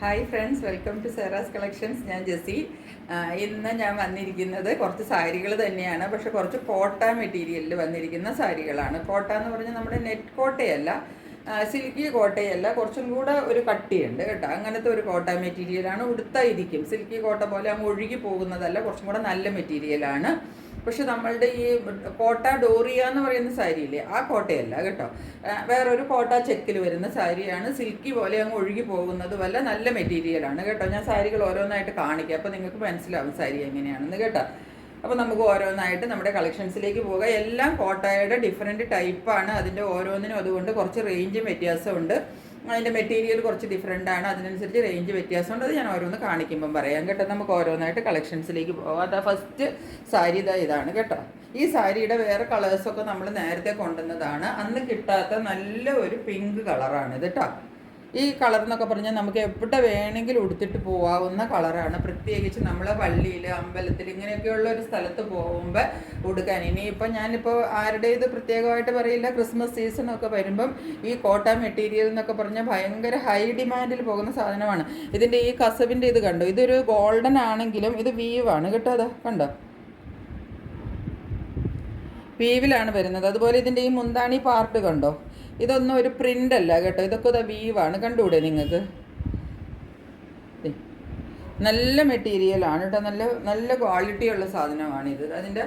Hi friends, welcome to സെറാസ് collections. ഞാൻ ജെസ്സി. ഇന്ന് ഞാൻ വന്നിരിക്കുന്നത് കുറച്ച് സാരികൾ തന്നെയാണ്, പക്ഷെ കുറച്ച് കോട്ട മെറ്റീരിയലിൽ വന്നിരിക്കുന്ന സാരികളാണ്. കോട്ട എന്ന് പറഞ്ഞാൽ നമ്മുടെ നെറ്റ് കോട്ടയല്ല, സിൽക്കി കോട്ടയല്ല, കുറച്ചും കൂടെ ഒരു കട്ടിയുണ്ട് കേട്ടോ. അങ്ങനത്തെ ഒരു കോട്ട മെറ്റീരിയലാണ്. ഉടുത്തായിരിക്കും സിൽക്കി കോട്ട പോലെ അങ്ങ് ഒഴുകി പോകുന്നതല്ല, കുറച്ചും കൂടെ നല്ല മെറ്റീരിയലാണ്. പക്ഷെ നമ്മളുടെ ഈ കോട്ട ഡോറിയ എന്ന് പറയുന്ന സാരിയില്ലേ, ആ കോട്ടയല്ല കേട്ടോ. വേറൊരു കോട്ട ചെക്കിൽ വരുന്ന സാരിയാണ്. സിൽക്കി പോലെ അങ്ങ് ഒഴുകി പോകുന്നത് വല്ല നല്ല മെറ്റീരിയലാണ് കേട്ടോ. ഞാൻ സാരികൾ ഓരോന്നായിട്ട് കാണിക്കാം, അപ്പോൾ നിങ്ങൾക്ക് മനസ്സിലാവും സാരി എങ്ങനെയാണെന്ന് കേട്ടോ. അപ്പോൾ നമുക്ക് ഓരോന്നായിട്ട് നമ്മുടെ കളക്ഷൻസിലേക്ക് പോകാം. എല്ലാം കോട്ടയുടെ ഡിഫറെൻറ്റ് ടൈപ്പാണ്. അതിൻ്റെ ഓരോന്നിനും അതുകൊണ്ട് കുറച്ച് റേഞ്ചും വ്യത്യാസമുണ്ട്. അതിൻ്റെ മെറ്റീരിയൽ കുറച്ച് ഡിഫറെൻ്റ് ആണ്, അതിനനുസരിച്ച് റേഞ്ച് വ്യത്യാസമുണ്ട്. അത് ഞാൻ ഓരോന്ന് കാണിക്കുമ്പം പറയാം കേട്ടോ. നമുക്ക് ഓരോന്നായിട്ട് കളക്ഷൻസിലേക്ക് പോകാം. അത് ഫസ്റ്റ് സാരി ഇതാണ് കേട്ടോ. ഈ സാരിയുടെ വേറെ കളേഴ്സൊക്കെ നമ്മൾ നേരത്തെ കൊണ്ടുവന്നതാണ്. അന്ന് കിട്ടാത്ത നല്ല ഒരു പിങ്ക് കളറാണിത് കേട്ടോ. ഈ കളർ എന്നൊക്കെ പറഞ്ഞാൽ നമുക്ക് എവിടെ വേണമെങ്കിലും ഉടുത്തിട്ട് പോകാവുന്ന കളറാണ്. പ്രത്യേകിച്ച് നമ്മൾ പള്ളിയിൽ, അമ്പലത്തിൽ, ഇങ്ങനെയൊക്കെയുള്ള ഒരു സ്ഥലത്ത് പോകുമ്പോൾ ഉടുക്കാൻ. ഇനിയിപ്പോൾ ഞാനിപ്പോൾ ആരുടേത് പ്രത്യേകമായിട്ട് പറയില്ല, ക്രിസ്മസ് സീസണൊക്കെ വരുമ്പം ഈ കോട്ട മെറ്റീരിയൽ എന്നൊക്കെ പറഞ്ഞാൽ ഭയങ്കര ഹൈ ഡിമാൻഡിൽ പോകുന്ന സാധനമാണ്. ഇതിൻ്റെ ഈ കസവിൻ്റെ ഇത് കണ്ടോ, ഇതൊരു ഗോൾഡൻ ആണെങ്കിലും ഇത് വീവാണ് കേട്ടോ. അതാ കണ്ടോ, വീവിലാണ് വരുന്നത്. അതുപോലെ ഇതിൻ്റെ ഈ മുന്താണി പാർട്ട് കണ്ടോ, ഇതൊന്നും ഒരു പ്രിൻ്റ് അല്ല കേട്ടോ, ഇതൊക്കെ ഇതാ വീവാണ്. കണ്ടുകൂടെ നിങ്ങൾക്ക്? നല്ല മെറ്റീരിയലാണ് കേട്ടോ, നല്ല നല്ല ക്വാളിറ്റിയുള്ള സാധനമാണിത്. അതിൻ്റെ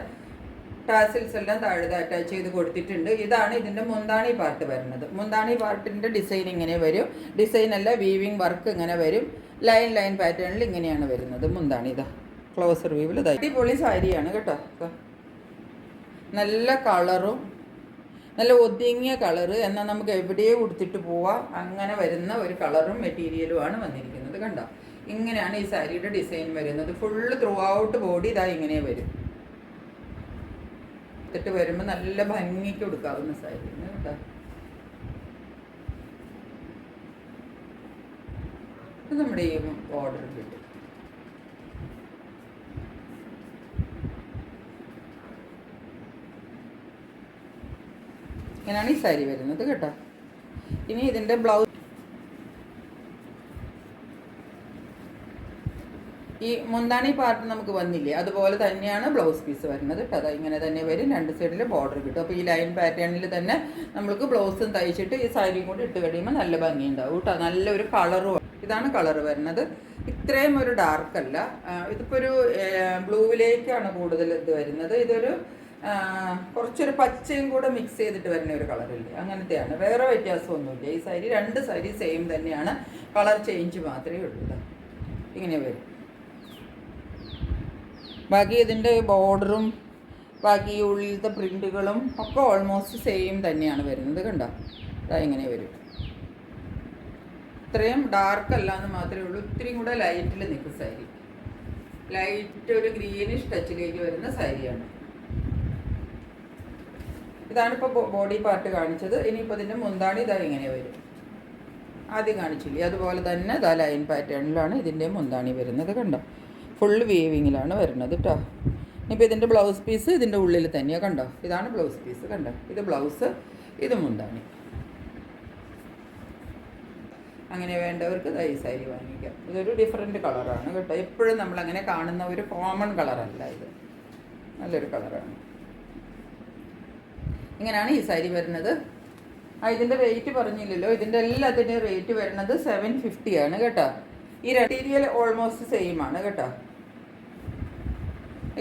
ടാസിൽസ് എല്ലാം താഴെ അറ്റാച്ച് ചെയ്ത് കൊടുത്തിട്ടുണ്ട്. ഇതാണ് ഇതിൻ്റെ മുന്താണി പാർട്ട് വരുന്നത്. മുന്താണി പാർട്ടിൻ്റെ ഡിസൈൻ ഇങ്ങനെ വരും. ഡിസൈൻ അല്ല, വീവിങ് വർക്ക് ഇങ്ങനെ വരും. ലൈൻ ലൈൻ പാറ്റേണിൽ ഇങ്ങനെയാണ് വരുന്നത് മുന്താണി. ഇതാ ക്ലോസർ വീവിൽ ഇതാ അടിപൊളി സാരിയാണ് കേട്ടോ. നല്ല കളറും നല്ല ഒതുങ്ങിയ കളറ്, എന്നാൽ നമുക്ക് എവിടെയും ഉടുത്തിട്ട് പോവാം, അങ്ങനെ വരുന്ന ഒരു കളറും മെറ്റീരിയലുമാണ് വന്നിരിക്കുന്നത്. കണ്ടോ, ഇങ്ങനെയാണ് ഈ സാരിയുടെ ഡിസൈൻ വരുന്നത്. ഫുള്ള് ത്രൂ ഔട്ട് ബോഡി ഇതാ ഇങ്ങനെ വരും. എടുത്തിട്ട് വരുമ്പോൾ നല്ല ഭംഗിക്ക് കൊടുക്കാവുന്ന സാരി കേട്ടോ. ഇത് നമ്മുടെ ഈ ഓർഡർ കിട്ടും. ഇങ്ങനെയാണ് ഈ സാരി വരുന്നത് കേട്ടോ. ഇനി ഇതിൻ്റെ ബ്ലൗസ്, ഈ മുന്താണി പാർട്ട് നമുക്ക് വന്നില്ലേ, അതുപോലെ തന്നെയാണ് ബ്ലൗസ് പീസ് വരുന്നത് കേട്ടോ. അതാ ഇങ്ങനെ തന്നെ വരും. രണ്ട് സൈഡിൽ ബോർഡർ കിട്ടും. അപ്പോൾ ഈ ലൈൻ പാറ്റേണിൽ തന്നെ നമ്മൾക്ക് ബ്ലൗസും തയ്ച്ചിട്ട് ഈ സാരിയും കൂടി ഇട്ട് കഴിയുമ്പോൾ നല്ല ഭംഗിയുണ്ടാവും കേട്ടോ. നല്ലൊരു കളറും. ഇതാണ് കളർ വരുന്നത്. ഇത്രയും ഒരു ഡാർക്കല്ല, ഇതിപ്പോൾ ഒരു ബ്ലൂവിലേക്കാണ് കൂടുതൽ ഇത് വരുന്നത്. ഇതൊരു കുറച്ചൊരു പച്ചയും കൂടെ മിക്സ് ചെയ്തിട്ട് വരുന്ന ഒരു കളറില്ലേ, അങ്ങനത്തെയാണ്. വേറെ വ്യത്യാസമൊന്നുമില്ല. ഈ സാരി, രണ്ട് സാരി സെയിം തന്നെയാണ്, കളർ ചേഞ്ച് മാത്രമേ ഉള്ളൂ. ഇങ്ങനെ വരും. ബാക്കി ഇതിൻ്റെ ബോർഡറും ബാക്കി ഉള്ളിലത്തെ പ്രിൻറ്റുകളും ഒക്കെ ഓൾമോസ്റ്റ് സെയിം തന്നെയാണ് വരുന്നത്. കണ്ടോ, അതാ ഇങ്ങനെ വരും. ഇത്രയും ഡാർക്ക് അല്ല എന്ന് മാത്രമേ ഉള്ളൂ. ഇത്രയും കൂടെ ലൈറ്റിൽ നിൽക്കും സാരി. ലൈറ്റ് ഒരു ഗ്രീനിഷ് ടച്ചിലേക്ക് വരുന്ന സാരിയാണ്. ഇതാണിപ്പോൾ ബോഡി പാർട്ട് കാണിച്ചത്. ഇനിയിപ്പോൾ ഇതിൻ്റെ മുന്താണി ഇതാ ഇങ്ങനെ വരും. ആദ്യം കാണിച്ചില്ലേ, അതുപോലെ തന്നെ ഇതാ ലൈൻ പാറ്റേണിലാണ് ഇതിൻ്റെ മുന്താണി വരുന്നത്. കണ്ടോ, ഫുൾ വീവിങ്ങിലാണ് വരുന്നത് കേട്ടോ. ഇനിയിപ്പോൾ ഇതിൻ്റെ ബ്ലൗസ് പീസ് ഇതിൻ്റെ ഉള്ളിൽ തന്നെയാണ്. കണ്ടോ, ഇതാണ് ബ്ലൗസ് പീസ്. കണ്ടോ, ഇത് ബ്ലൗസ്, ഇത് മുന്താണി. അങ്ങനെ വേണ്ടവർക്ക് ഈ സാരി വാങ്ങിക്കാം. ഇതൊരു ഡിഫറെൻറ്റ് കളറാണ് കേട്ടോ. എപ്പോഴും നമ്മളങ്ങനെ കാണുന്ന ഒരു കോമൺ കളറല്ല ഇത്, നല്ലൊരു കളറാണ്. ഇങ്ങനെയാണ് ഈ സാരി വരുന്നത്. ഇതിൻ്റെ റേറ്റ് പറഞ്ഞില്ലല്ലോ. ഇതിൻ്റെ എല്ലാത്തിൻ്റെയും റേറ്റ് വരുന്നത് 750 ആണ് കേട്ടോ. ഈ മെറ്റീരിയൽ ഓൾമോസ്റ്റ് സെയിം ആണ് കേട്ടോ.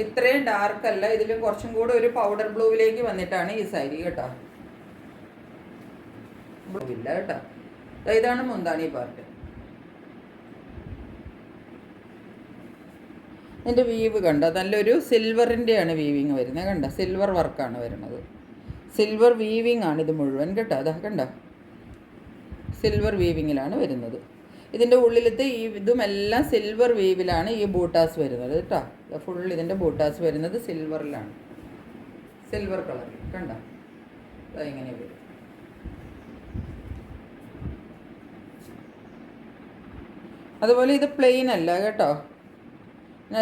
ഇത്രയും ഡാർക്ക് അല്ല, ഇതിൽ കുറച്ചും കൂടെ ഒരു പൗഡർ ബ്ലൂവിലേക്ക് വന്നിട്ടാണ് ഈ സാരി കേട്ടോ. ബ്ലൂ ഇല്ല കേട്ടോ. ഇതാണ് മുന്താണി പാർട്ട്. ഇതിൻ്റെ വീവ് കണ്ടോ, നല്ലൊരു സിൽവറിൻ്റെയാണ് വീവിങ് വരുന്നത്. കണ്ടോ, സിൽവർ വർക്കാണ് വരുന്നത്. സിൽവർ വീവിങ് ആണ് ഇത് മുഴുവൻ കേട്ടോ. അതാ കണ്ടോ, സിൽവർ വീവിങ്ങിലാണ് വരുന്നത്. ഇതിൻ്റെ ഉള്ളിലത്തെ ഈ ഇതുമെല്ലാം സിൽവർ വീവിലാണ് ഈ ബൂട്ടാസ് വരുന്നത് കേട്ടോ. ഫുൾ ഇതിൻ്റെ ബൂട്ടാസ് വരുന്നത് സിൽവറിലാണ്, സിൽവർ കളറിൽ. കണ്ടോ, അതാ ഇങ്ങനെ വരും. അതുപോലെ ഇത് പ്ലെയിൻ അല്ല കേട്ടോ.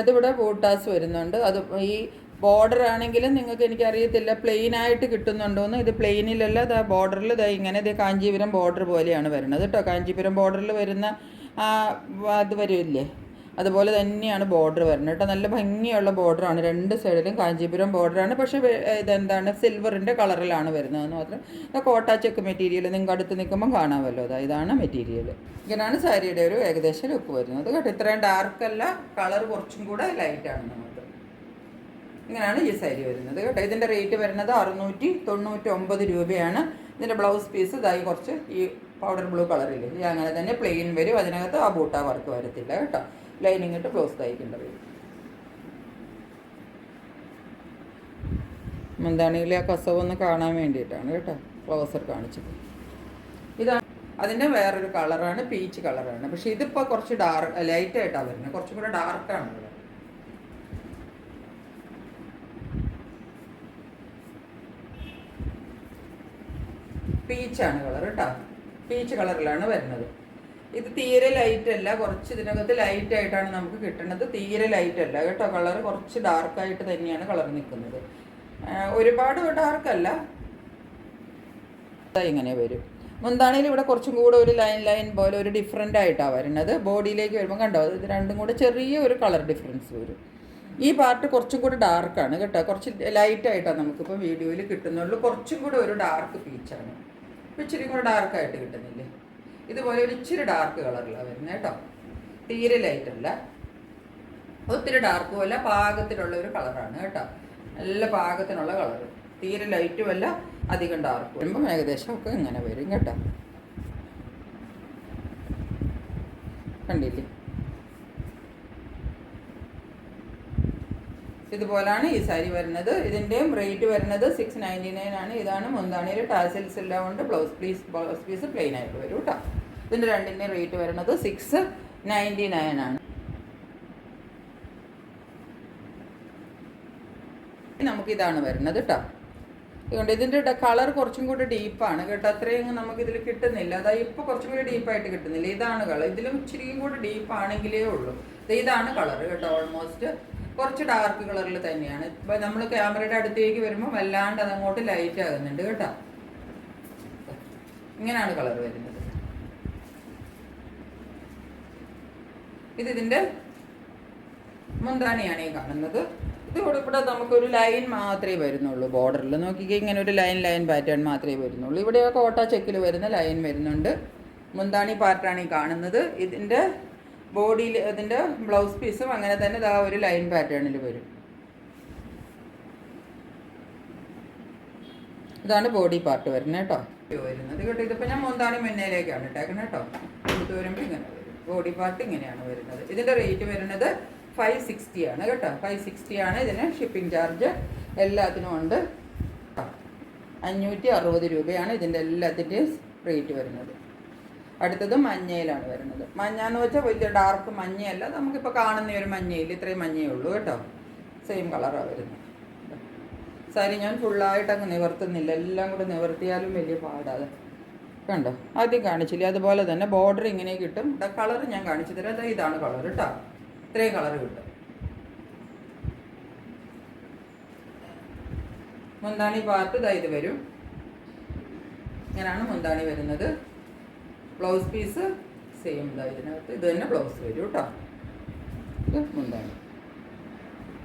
അതിവിടെ ബൂട്ടാസ് വരുന്നുണ്ട്. അത് ഈ ബോർഡർ ആണെങ്കിലും നിങ്ങൾക്ക് എനിക്കറിയത്തില്ല പ്ലെയിൻ ആയിട്ട് കിട്ടുന്നുണ്ടോയെന്ന്. ഇത് പ്ലെയിനിലല്ല, ഇതാ ബോർഡറിൽ ഇതാ ഇങ്ങനെ ഇത് കാഞ്ചീപുരം ബോർഡർ പോലെയാണ് വരുന്നത് കേട്ടോ. കാഞ്ചീപുരം ബോർഡറിൽ വരുന്ന അത് വരില്ലേ അതുപോലെ തന്നെയാണ് ബോർഡർ വരുന്നത് കേട്ടോ. നല്ല ഭംഗിയുള്ള ബോർഡറാണ്, രണ്ട് സൈഡിലും കാഞ്ചീപുരം ബോർഡറാണ്. പക്ഷേ ഇതെന്താണ് സിൽവറിൻ്റെ കളറിലാണ് വരുന്നതെന്ന് മാത്രം. കോട്ട ചെക്ക് മെറ്റീരിയൽ നിങ്ങൾക്ക് അടുത്ത് നിൽക്കുമ്പോൾ കാണാമല്ലോ. ഇതാണ് മെറ്റീരിയൽ. ഇങ്ങനെയാണ് സാരിയുടെ ഒരു ഏകദേശം ലുക്ക് വരുന്നത് കേട്ടോ. ഇത്രയും ഡാർക്കല്ല, കളർ കുറച്ചും കൂടെ ലൈറ്റാണ് നമുക്ക്. ഇങ്ങനെയാണ് ഈ സാരി വരുന്നത് കേട്ടോ. ഇതിൻ്റെ റേറ്റ് വരുന്നത് 699 രൂപയാണ്. ഇതിൻ്റെ ബ്ലൗസ് പീസ് ഇതായി കുറച്ച് ഈ പൗഡർ ബ്ലൂ കളറില്ലേ, ഇത് അങ്ങനെ തന്നെ പ്ലെയിൻ വരും. അതിനകത്ത് ആ ബൂട്ട വർക്ക് വരത്തില്ല കേട്ടോ. ലൈനിങ് ഇട്ട് ബ്ലൗസ് തയ്ക്കേണ്ട വരും. എന്താണെങ്കിലും ആ കസവൊന്ന് കാണാൻ വേണ്ടിയിട്ടാണ് കേട്ടോ ക്ലോസർ കാണിച്ചത്. ഇതാണ് അതിൻ്റെ വേറൊരു കളറാണ്, പീച്ച് കളറാണ്. പക്ഷേ ഇതിപ്പോൾ കുറച്ച് ലൈറ്റായിട്ടാണ് വരുന്നത്, കുറച്ചും കൂടെ ഡാർക്കാണ് ഇവിടെ. പീച്ചാണ് കളർ കേട്ടോ, പീച്ച് കളറിലാണ് വരുന്നത്. ഇത് തീരെ ലൈറ്റ് അല്ല, കുറച്ച് ഇതിനകത്ത് ലൈറ്റ് ആയിട്ടാണ് നമുക്ക് കിട്ടുന്നത്. തീരെ ലൈറ്റ് അല്ല കേട്ടോ, കളർ കുറച്ച് ഡാർക്കായിട്ട് തന്നെയാണ് കളർ നിൽക്കുന്നത്. ഒരുപാട് ഡാർക്കല്ല, ഇങ്ങനെ വരും. മുന്താണിയിൽ ഇവിടെ കുറച്ചും കൂടെ ഒരു ലൈൻ പോലെ ഒരു ഡിഫറെൻ്റ് ആയിട്ടാണ് വരുന്നത്. ബോഡിയിലേക്ക് വരുമ്പോൾ കണ്ടോ, ഇത് രണ്ടും കൂടെ ചെറിയ ഒരു കളർ ഡിഫറൻസ് വരും. ഈ പാർട്ട് കുറച്ചും കൂടെ ഡാർക്കാണ് കേട്ടോ, കുറച്ച് ലൈറ്റായിട്ടാണ് നമുക്കിപ്പോൾ വീഡിയോയിൽ കിട്ടുന്നുള്ളൂ. കുറച്ചും കൂടെ ഒരു ഡാർക്ക് പീച്ചാണ്, ഇച്ചിരി കൂടെ ഡാർക്കായിട്ട് കിട്ടുന്നില്ലേ. ഇതുപോലെ ഒരു ഇച്ചിരി ഡാർക്ക് കളറിലാണ് വരുന്നത് കേട്ടോ. തീരെ ലൈറ്റല്ല, ഒത്തിരി ഡാർക്കും അല്ല, പാകത്തിനുള്ള ഒരു കളറാണ് കേട്ടോ. നല്ല പാകത്തിനുള്ള കളറ്, തീരെ ലൈറ്റും അല്ല, അധികം ഡാർക്കും. വരുമ്പം ഏകദേശം ഒക്കെ ഇങ്ങനെ വരും കേട്ടോ. കണ്ടില്ലേ, ഇതുപോലാണ് ഈ സാരി വരുന്നത്. ഇതിൻ്റെയും റേറ്റ് വരുന്നത് 699 ആണ്. ഇതാണ് മുന്താണിയിൽ ടാസൽസ് എല്ലാം കൊണ്ട് ബ്ലൗസ് പീസ് പ്ലെയിൻ ആയിട്ട് വരും കേട്ടോ. ഇതിൻ്റെ രണ്ടിൻ്റെയും റേറ്റ് വരുന്നത് 699 ആണ്. നമുക്കിതാണ് വരുന്നത് കേട്ടോ. അതുകൊണ്ട് ഇതിൻ്റെ കളർ കുറച്ചും കൂടി ഡീപ്പാണ് കേട്ടോ, അത്രയും നമുക്കിതിൽ കിട്ടുന്നില്ല. അതായത് ഇപ്പോൾ കുറച്ചും കൂടി ഡീപ്പായിട്ട് കിട്ടുന്നില്ല. ഇതാണ് കളർ, ഇതിലും ഇച്ചിരിയും കൂടി ഡീപ്പാണെങ്കിലേ ഉള്ളൂ. ഇതാണ് കളർ കേട്ടോ. ഓൾമോസ്റ്റ് കുറച്ച് ഡാർക്ക് കളറിൽ തന്നെയാണ്. ഇപ്പം നമ്മൾ ക്യാമറയുടെ അടുത്തേക്ക് വരുമ്പോൾ വല്ലാണ്ട് അതങ്ങോട്ട് ലൈറ്റ് ആകുന്നുണ്ട് കേട്ടോ. ഇങ്ങനെയാണ് കളർ വരുന്നത്. ഇതിൻ്റെ മുന്താണിയാണ് ഈ കാണുന്നത്. ഇതിവിടെ നമുക്കൊരു ലൈൻ മാത്രമേ വരുന്നുള്ളൂ ബോർഡറിൽ. നോക്കിക്കേ, ഇങ്ങനെ ഒരു ലൈൻ പാറ്റേൺ മാത്രമേ വരുന്നുള്ളൂ. ഇവിടെ കോട്ട ചെക്കിൽ വരുന്ന ലൈൻ വരുന്നുണ്ട്. മുന്താണി പാർട്ടാണ് ഈ കാണുന്നത്. ഇതിൻ്റെ ബോഡിയിൽ അതിൻ്റെ ബ്ലൗസ് പീസും അങ്ങനെ തന്നെ ഇതാ ഒരു ലൈൻ പാറ്റേണിൽ വരും. ഇതാണ് ബോഡി പാർട്ട് വരുന്നത് കേട്ടോ. വരുന്നത് കേട്ടോ. ഇതിപ്പോൾ ഞാൻ മുന്താണി മുന്നേലേക്കാണ് ഇട്ടേക്കുന്നത് കേട്ടോ. എടുത്ത് വരുമ്പോൾ ഇങ്ങനെ വരും. ബോഡി പാർട്ട് ഇങ്ങനെയാണ് വരുന്നത്. ഇതിൻ്റെ റേറ്റ് വരുന്നത് 560 ആണ് കേട്ടോ. 560 ആണ്. ഇതിന് ഷിപ്പിംഗ് ചാർജ് എല്ലാത്തിനും ഉണ്ട്. 560 രൂപയാണ് ഇതിൻ്റെ എല്ലാത്തിൻ്റെയും റേറ്റ് വരുന്നത്. അടുത്തത് മഞ്ഞയിലാണ് വരുന്നത്. മഞ്ഞ എന്ന് വെച്ചാൽ വലിയ ഡാർക്ക് മഞ്ഞയല്ല, നമുക്കിപ്പോൾ കാണുന്ന ഒരു മഞ്ഞയിൽ ഇത്രയും മഞ്ഞയേ ഉള്ളൂ കേട്ടോ. സെയിം കളറാണ് വരുന്നത്. സാരി ഞാൻ ഫുള്ളായിട്ട് അങ്ങ് നിവർത്തുന്നില്ല, എല്ലാം കൂടെ നിവർത്തിയാലും വലിയ പാടാതെ കണ്ടോ. ആദ്യം കാണിച്ചില്ലേ, അതുപോലെ തന്നെ ബോർഡർ ഇങ്ങനെ കിട്ടും. കളർ ഞാൻ കാണിച്ചു തരാം. ഇതാണ് കളർ കേട്ടോ. ഇത്രയും കളർ കിട്ടും. മുന്താണി പാർട്ട് ഇത് വരും. ഇങ്ങനെയാണ് മുന്താണി വരുന്നത്. ബ്ലൗസ് പീസ് സെയിം ഇതിനകത്ത് ഇത് തന്നെ ബ്ലൗസ് വരും കേട്ടോ. ഇത്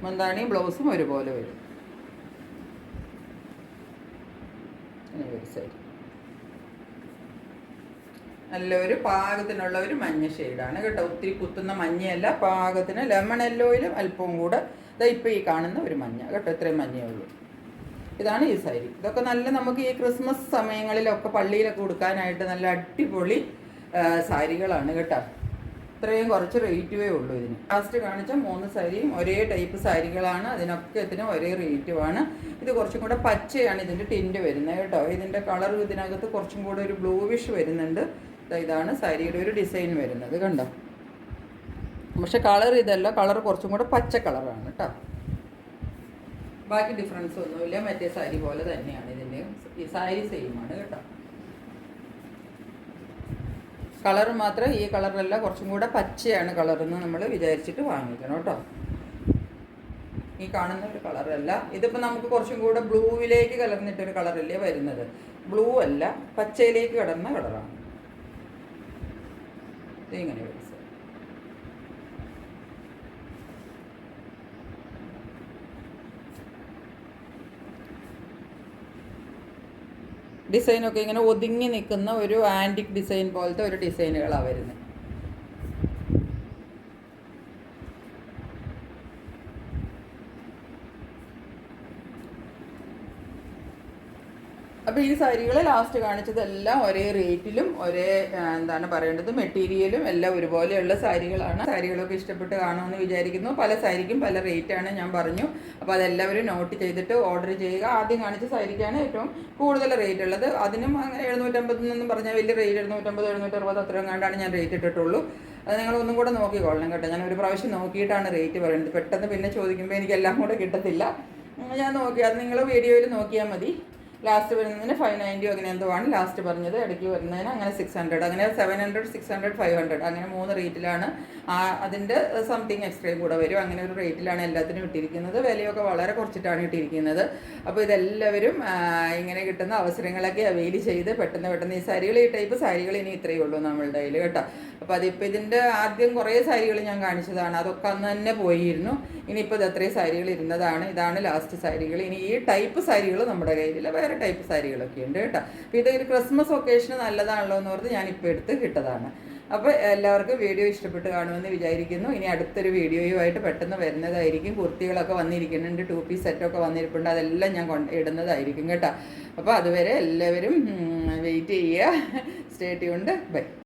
മുന്താണിയും ബ്ലൗസും ഒരുപോലെ വരും. സാരി നല്ലൊരു പാകത്തിനുള്ള ഒരു മഞ്ഞ ഷെയ്ഡാണ് കേട്ടോ. ഒത്തിരി കുത്തുന്ന മഞ്ഞയല്ല, പാകത്തിന് ലെമൺ യെല്ലോയിലും അല്പവും കൂടെ ഇപ്പോൾ ഈ കാണുന്ന ഒരു മഞ്ഞ കേട്ടോ. ഇത്രയും മഞ്ഞയേ ഉള്ളൂ. ഇതാണ് ഈ സാരി. ഇതൊക്കെ നല്ല നമുക്ക് ഈ ക്രിസ്മസ് സമയങ്ങളിലൊക്കെ പള്ളിയിലൊക്കെ കൊടുക്കാനായിട്ട് നല്ല അടിപൊളി സാരികളാണ് കേട്ടോ. ഇത്രയും കുറച്ച് റേറ്റുവേ ഉള്ളൂ ഇതിന്. ലാസ്റ്റ് കാണിച്ച 3 സാരിയും ഒരേ ടൈപ്പ് സാരികളാണ്. ഇതിനൊക്കത്തിനും ഒരേ റേറ്റുമാണ്. ഇത് കുറച്ചും കൂടെ പച്ചയാണ് ഇതിൻ്റെ ടിൻറ്റ് വരുന്നത് കേട്ടോ. ഇതിൻ്റെ കളർ ഇതിനകത്ത് കുറച്ചും കൂടെ ഒരു ബ്ലൂവിഷ് വരുന്നുണ്ട്. ഇതാണ് സാരിയുടെ ഒരു ഡിസൈൻ വരുന്നത് കണ്ടോ. പക്ഷെ കളർ ഇതല്ല, കളർ കുറച്ചും കൂടെ പച്ച കളറാണ് കേട്ടോ. ബാക്കി ഡിഫറൻസ് ഒന്നുമില്ല, മറ്റേ സാരി പോലെ തന്നെയാണ് ഇതിൻ്റെ. ഈ സാരി സെയിമാണ് കേട്ടോ. കളർ മാത്രം ഈ കളറല്ല, കുറച്ചും കൂടെ പച്ചയാണ് കളറെന്ന് നമ്മൾ വിചാരിച്ചിട്ട് വാങ്ങിക്കണം കേട്ടോ. ഈ കാണുന്ന ഒരു കളറല്ല. ഇതിപ്പോൾ നമുക്ക് കുറച്ചും കൂടെ ബ്ലൂവിലേക്ക് കലർന്നിട്ടൊരു കളറല്ലേ വരുന്നത്. ബ്ലൂ അല്ല, പച്ചയിലേക്ക് കടന്ന കളറാണ്. ഇതിങ്ങനെ വരും. ഡിസൈനൊക്കെ ഇങ്ങനെ ഒതുങ്ങി നിൽക്കുന്ന ഒരു ആൻറ്റിക് ഡിസൈൻ പോലത്തെ ഒരു ഡിസൈനുകളാണ് വരുന്നത്. അപ്പോൾ ഈ സാരികൾ ലാസ്റ്റ് കാണിച്ചതെല്ലാം ഒരേ റേറ്റിലും ഒരേ എന്താണ് പറയേണ്ടത് മെറ്റീരിയലും എല്ലാം ഒരുപോലെയുള്ള സാരികളാണ്. സാരികളൊക്കെ ഇഷ്ടപ്പെട്ട് കാണുമെന്ന് വിചാരിക്കുന്നു. പല സാരിക്കും പല റേറ്റാണ് ഞാൻ പറഞ്ഞു. അപ്പോൾ അതെല്ലാവരും നോട്ട് ചെയ്തിട്ട് ഓർഡർ ചെയ്യുക. ആദ്യം കാണിച്ച സാരിക്കാണ് ഏറ്റവും കൂടുതൽ റേറ്റ് ഉള്ളത്. അതിനും അങ്ങനെ 750 എന്നൊന്നും പറഞ്ഞാൽ വലിയ റേറ്റ് 750 760 അത്രയും കണ്ടാണ് ഞാൻ റേറ്റ് ഇട്ടിട്ടുള്ളൂ. അത് നിങ്ങളൊന്നും കൂടെ നോക്കിക്കൊള്ളണം കേട്ടോ. ഞാൻ ഒരു പ്രാവശ്യം നോക്കിയിട്ടാണ് റേറ്റ് പറയുന്നത്. പെട്ടെന്ന് പിന്നെ ചോദിക്കുമ്പോൾ എനിക്കെല്ലാം കൂടെ കിട്ടത്തില്ല. ഞാൻ നോക്കി, അത് നിങ്ങൾ വീഡിയോയിൽ നോക്കിയാൽ മതി. ലാസ്റ്റ് വരുന്നതിന് 590 അങ്ങനെ എന്തോ ആണ് ലാസ്റ്റ് പറഞ്ഞത്. ഇടയ്ക്ക് വരുന്നതിന് അങ്ങനെ 600, അങ്ങനെ 700 600 500 അങ്ങനെ 3 റേറ്റിലാണ്. അതിൻ്റെ സംതിങ് എക്സ്ട്രയും കൂടെ വരും. അങ്ങനെ ഒരു റേറ്റിലാണ് എല്ലാത്തിനും ഇട്ടിരിക്കുന്നത്. വിലയൊക്കെ വളരെ കുറച്ചിട്ടാണ് ഇട്ടിരിക്കുന്നത്. അപ്പോൾ ഇതെല്ലാവരും ഇങ്ങനെ കിട്ടുന്ന അവസരങ്ങളൊക്കെ അവെയിൽ ചെയ്ത് പെട്ടെന്ന് ഈ സാരികൾ, ഈ ടൈപ്പ് സാരികൾ ഇനി ഇത്രയേ ഉള്ളൂ നമ്മളുടെ കയ്യിൽ കേട്ടോ. അപ്പോൾ അതിപ്പോൾ ഇതിൻ്റെ ആദ്യം കുറേ സാരികൾ ഞാൻ കാണിച്ചതാണ്. അതൊക്കെ അന്ന് തന്നെ പോയിരുന്നു. ഇനിയിപ്പോൾ ഇത് അത്രയും സാരികൾ ഇരുന്നതാണ്. ഇതാണ് ലാസ്റ്റ് സാരികൾ. ഇനി ഈ ടൈപ്പ് സാരികൾ നമ്മുടെ കയ്യിലില്ല, വേറെ ടൈപ്പ് സാരികളൊക്കെ ഉണ്ട് കേട്ടോ. അപ്പോൾ ഇതൊരു ക്രിസ്മസ് ഒക്കേഷന് നല്ലതാണല്ലോ എന്ന് ഓർത്ത് ഞാനിപ്പോൾ എടുത്ത് കിട്ടതാണ്. അപ്പോൾ എല്ലാവർക്കും വീഡിയോ ഇഷ്ടപ്പെട്ട് കാണുമെന്ന് വിചാരിക്കുന്നു. ഇനി അടുത്തൊരു വീഡിയോയുമായിട്ട് പെട്ടെന്ന് വരുന്നതായിരിക്കും. കുർത്തികളൊക്കെ വന്നിരിക്കുന്നുണ്ട്, 2 പീസ് സെറ്റൊക്കെ വന്നിരിപ്പുണ്ട്. അതെല്ലാം ഞാൻ ഇടുന്നതായിരിക്കും കേട്ടോ. അപ്പോൾ അതുവരെ എല്ലാവരും വെയിറ്റ് ചെയ്യുക. Stay tuned. ബൈ.